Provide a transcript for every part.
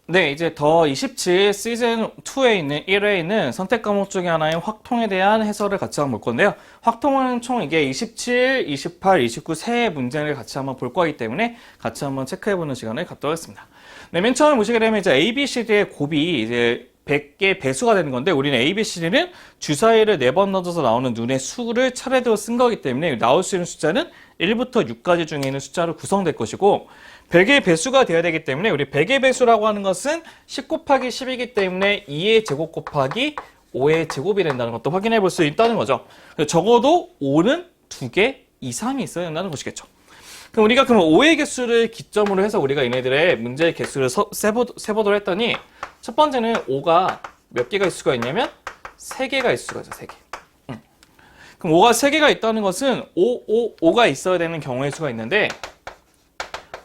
네, 이제 더 27 시즌 2에 있는 1회에 있는 선택 과목 중에 하나인 확통에 대한 해설을 같이 한번 볼 건데요. 확통은 총 이게 27, 28, 29 세 문제를 같이 한번 볼 거기 때문에 같이 한번 체크해보는 시간을 갖도록 하겠습니다. 네, 맨 처음에 보시게 되면 이제 A, B, C, D의 곱이 이제 100개 배수가 되는 건데, 우리는 A, B, C, D는 주사위를 4번 넣어서 나오는 눈의 수를 차례대로 쓴 거기 때문에 나올 수 있는 숫자는 1부터 6까지 중에 있는 숫자로 구성될 것이고, 100의 배수가 되어야 되기 때문에 우리 100의 배수라고 하는 것은 10 곱하기 10이기 때문에 2의 제곱 곱하기 5의 제곱이 된다는 것도 확인해 볼 수 있다는 거죠. 적어도 5는 2개 이상이 있어야 된다는 것이겠죠. 그럼 우리가 5의 개수를 기점으로 해서 우리가 얘네들의 문제의 개수를 세보도록 했더니, 첫 번째는 5가 몇 개가 있을 수가 있냐면 3개가 있을 수가 있어, 3개. 그럼 5가 3개가 있다는 것은 5가 있어야 되는 경우의 수가 있는데,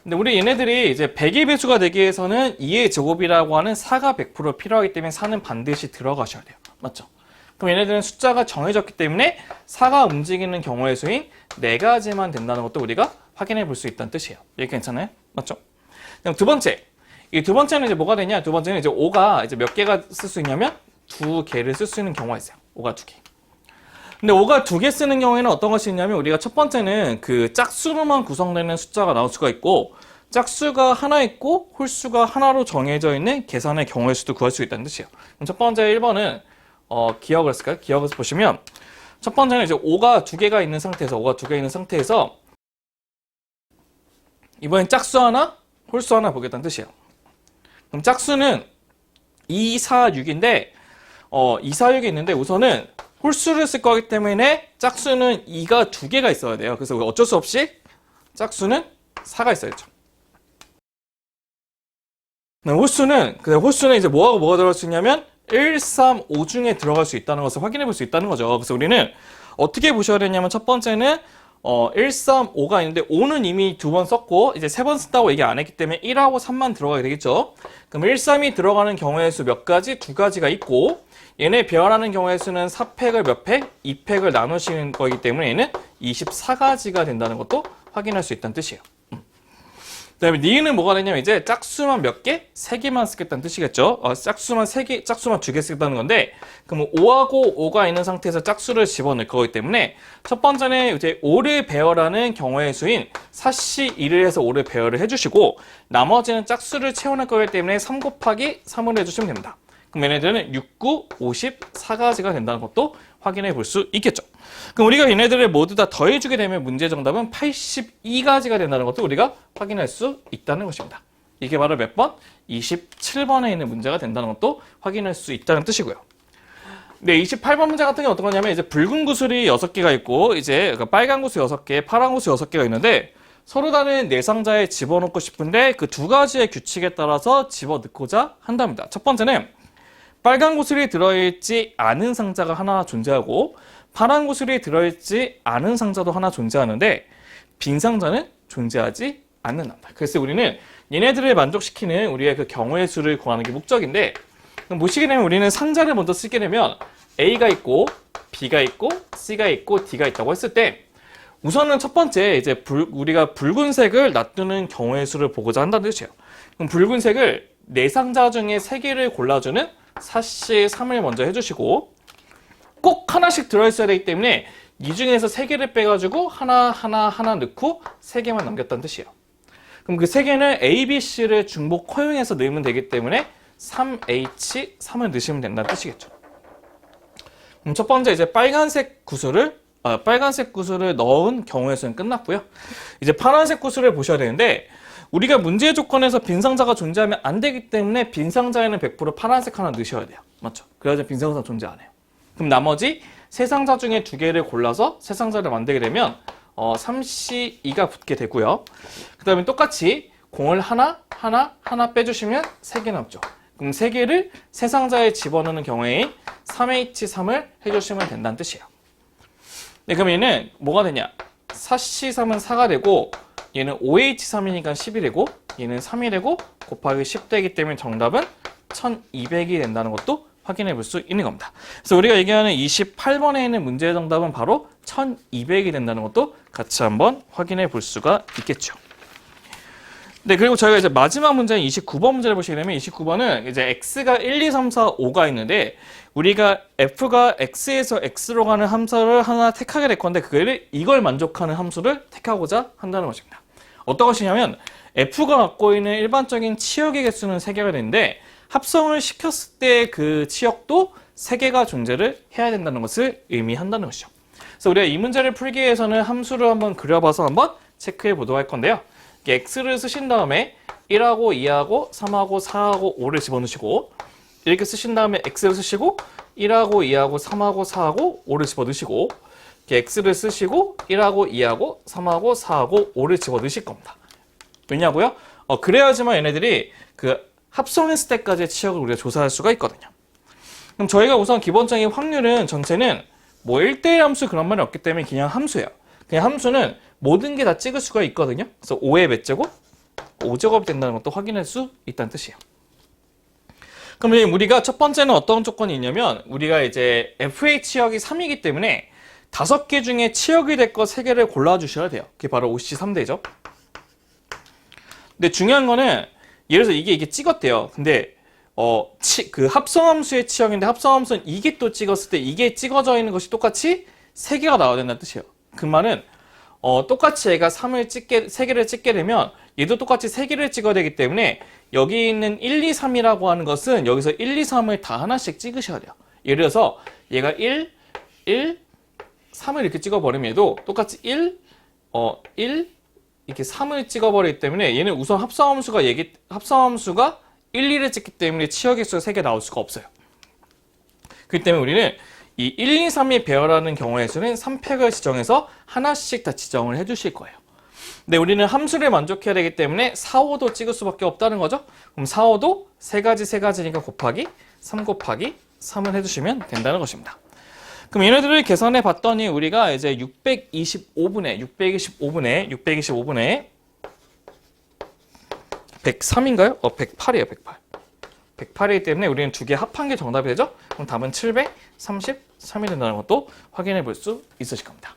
근데 우리 얘네들이 이제 100의 배수가 되기 위해서는 2의 제곱이라고 하는 4가 100% 필요하기 때문에 4는 반드시 들어가셔야 돼요. 맞죠? 그럼 얘네들은 숫자가 정해졌기 때문에 4가 움직이는 경우의 수인 4가지만 된다는 것도 우리가 확인해 볼 수 있다는 뜻이에요. 이게 괜찮아요? 맞죠? 그럼 두 번째. 이 두 번째는 이제 뭐가 되냐? 두 번째는 이제 5가 이제 몇 개가 쓸 수 있냐면 2개를 쓸 수 있는 경우가 있어요. 5가 2개. 근데 5가 2개 쓰는 경우에는 어떤 것이 있냐면, 우리가 첫 번째는 그 짝수로만 구성되는 숫자가 나올 수가 있고, 짝수가 하나 있고 홀수가 하나로 정해져 있는 계산의 경우의 수도 구할 수 있다는 뜻이에요. 그럼 첫 번째 1번은 기억을 했을까요? 기억을 보시면 첫 번째는 이제 5가 2개가 있는 상태에서 이번엔 짝수 하나, 홀수 하나 보겠다는 뜻이에요. 그럼 짝수는 2, 4, 6인데 2, 4, 6이 있는데 우선은 홀수를 쓸 거기 때문에 짝수는 2가 2개가 있어야 돼요. 그래서 어쩔 수 없이 짝수는 4가 있어야죠. 홀수는 이제 뭐가 들어갈 수 있냐면 1, 3, 5 중에 들어갈 수 있다는 것을 확인해 볼 수 있다는 거죠. 그래서 우리는 어떻게 보셔야 되냐면, 첫 번째는 1, 3, 5가 있는데 5는 이미 2번 썼고 이제 3번 쓴다고 얘기 안 했기 때문에 1하고 3만 들어가게 되겠죠. 그럼 1, 3이 들어가는 경우의 수 몇 가지? 2가지가 있고, 얘네 배열하는 경우의 수는 4팩을 몇 팩? 2팩을 나누시는 거기 때문에 얘는 24가지가 된다는 것도 확인할 수 있다는 뜻이에요. 그 다음에 니은은 뭐가 되냐면 이제 짝수만 몇 개? 3개만 쓰겠다는 뜻이겠죠. 짝수만 2개 쓰겠다는 건데, 그럼 5하고 5가 있는 상태에서 짝수를 집어넣을 거기 때문에 첫 번째는 이제 5를 배열하는 경우의 수인 4씨 2를 해서 5를 배열을 해주시고, 나머지는 짝수를 채워낼 거기 때문에 3 곱하기 3을 해주시면 됩니다. 그럼 얘네들은 6, 9, 54가지가 된다는 것도 확인해 볼 수 있겠죠. 그럼 우리가 얘네들을 모두 다 더해주게 되면 문제 정답은 82가지가 된다는 것도 우리가 확인할 수 있다는 것입니다. 이게 바로 몇 번? 27번에 있는 문제가 된다는 것도 확인할 수 있다는 뜻이고요. 네, 28번 문제 같은 게 어떤 거냐면, 이제 붉은 구슬이 6개가 있고 이제 빨간 구슬 6개, 파란 구슬 6개가 있는데 서로 다른 네 상자에 집어넣고 싶은데 그 두 가지의 규칙에 따라서 집어넣고자 한답니다. 첫 번째는 빨간 구슬이 들어있지 않은 상자가 하나 존재하고 파란 구슬이 들어있지 않은 상자도 하나 존재하는데 빈 상자는 존재하지 않는다. 그래서 우리는 얘네들을 만족시키는 우리의 그 경우의 수를 구하는 게 목적인데, 그럼 보시게 되면 우리는 상자를 먼저 쓰게 되면 A가 있고 B가 있고 C가 있고 D가 있다고 했을 때, 우선은 첫 번째 이제 우리가 붉은색을 놔두는 경우의 수를 보고자 한다는 뜻이에요. 그럼 붉은색을 네 상자 중에 3개를 골라주는 4씨 3을 먼저 해주시고, 꼭 하나씩 들어있어야 되기 때문에 이 중에서 3개를 빼가지고 하나 넣고 3개만 남겼다는 뜻이에요. 그럼 그 3개는 A, B, C를 중복 허용해서 넣으면 되기 때문에 3H 3을 넣으시면 된다는 뜻이겠죠. 그럼 첫 번째 이제 빨간색 구슬을 넣은 경우의 수는 끝났고요. 이제 파란색 구슬을 보셔야 되는데, 우리가 문제 조건에서 빈 상자가 존재하면 안 되기 때문에 빈 상자에는 100% 파란색 하나 넣으셔야 돼요. 맞죠? 그래야지 빈 상자 존재 안 해요. 그럼 나머지 세 상자 중에 2개를 골라서 세 상자를 만들게 되면 3씨 2가 붙게 되고요. 그 다음에 똑같이 공을 하나 빼주시면 3개 남죠. 그럼 3개를 세 상자에 집어넣는 경우에 3H3을 해주시면 된다는 뜻이에요. 네, 그럼 얘는 뭐가 되냐? 4씨 3은 4가 되고, 얘는 5H3이니까 10이 되고, 얘는 3이 되고 곱하기 10 되기 때문에 정답은 1200이 된다는 것도 확인해 볼 수 있는 겁니다. 그래서 우리가 얘기하는 28번에 있는 문제의 정답은 바로 1200이 된다는 것도 같이 한번 확인해 볼 수가 있겠죠. 네, 그리고 저희가 이제 마지막 문제인 29번 문제를 보시게 되면 29번은 이제 x가 1, 2, 3, 4, 5가 있는데 우리가 f가 x에서 x로 가는 함수를 하나 택하게 될 건데 이걸 만족하는 함수를 택하고자 한다는 것입니다. 어떤 것이냐면 f가 갖고 있는 일반적인 치역의 개수는 3개가 되는데 합성을 시켰을 때 그 치역도 3개가 존재를 해야 된다는 것을 의미한다는 것이죠. 그래서 우리가 이 문제를 풀기 위해서는 함수를 한번 그려봐서 한번 체크해 보도록 할 건데요. x를 쓰신 다음에 1하고 2하고 3하고 4하고 5를 집어넣으시고 이렇게 쓰신 다음에 x를 쓰시고 1하고 2하고 3하고 4하고 5를 집어넣으시고 x를 쓰시고 1하고 2하고 3하고 4하고 5를 집어넣으실 겁니다. 왜냐고요? 그래야지만 얘네들이 그 합성했을 때까지의 치역을 우리가 조사할 수가 있거든요. 그럼 저희가 우선 기본적인 확률은 전체는 뭐 1대1 함수 그런 말이 없기 때문에 그냥 함수예요. 그냥 함수는 모든 게 다 찍을 수가 있거든요. 그래서 5의 몇 제곱? 5제곱이 된다는 것도 확인할 수 있다는 뜻이에요. 그럼 우리가 첫 번째는 어떤 조건이 있냐면 우리가 이제 f의 치역이 3이기 때문에 5개 중에 치역이 될 거 3개를 골라주셔야 돼요. 그게 바로 OC3대죠. 근데 중요한 거는 예를 들어서 이게 찍었대요. 근데 그 합성함수의 치역인데 합성함수는 이게 또 찍었을 때 이게 찍어져 있는 것이 똑같이 3개가 나와야 된다는 뜻이에요. 그 말은 똑같이 얘가 3개를 찍게 되면 얘도 똑같이 3개를 찍어야 되기 때문에 여기 있는 1, 2, 3이라고 하는 것은 여기서 1, 2, 3을 다 하나씩 찍으셔야 돼요. 예를 들어서 얘가 1, 3을 이렇게 찍어버리면 얘도 똑같이 1, 이렇게 3을 찍어버리기 때문에 얘는 우선 합성함수가 1, 2를 찍기 때문에 치역의 수가 3개 나올 수가 없어요. 그렇기 때문에 우리는 이 1, 2, 3이 배열하는 경우에서는 3팩을 지정해서 하나씩 다 지정을 해주실 거예요. 근데 우리는 함수를 만족해야 되기 때문에 4, 5도 찍을 수밖에 없다는 거죠. 그럼 4, 5도 3가지니까 곱하기 3 곱하기 3을 해주시면 된다는 것입니다. 그럼 얘네들을 계산해 봤더니 우리가 이제 625분의 103인가요? 108이에요, 108. 108이기 때문에 우리는 두 개 합한 게 정답이 되죠? 그럼 답은 733이 된다는 것도 확인해 볼 수 있으실 겁니다.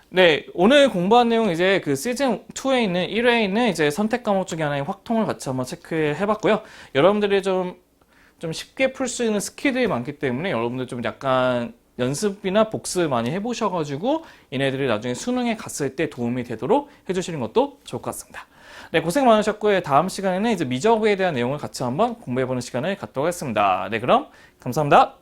네, 오늘 공부한 내용 이제 그 시즌 2에 있는 1회에 있는 이제 선택 과목 중에 하나인 확통을 같이 한번 체크해 봤고요. 여러분들이 좀 쉽게 풀 수 있는 스킬들이 많기 때문에 여러분들 좀 약간 연습이나 복습 많이 해보셔가지고 얘네들이 나중에 수능에 갔을 때 도움이 되도록 해주시는 것도 좋을 것 같습니다. 네, 고생 많으셨고요. 다음 시간에는 이제 미적에 대한 내용을 같이 한번 공부해보는 시간을 갖도록 하겠습니다. 네, 그럼 감사합니다.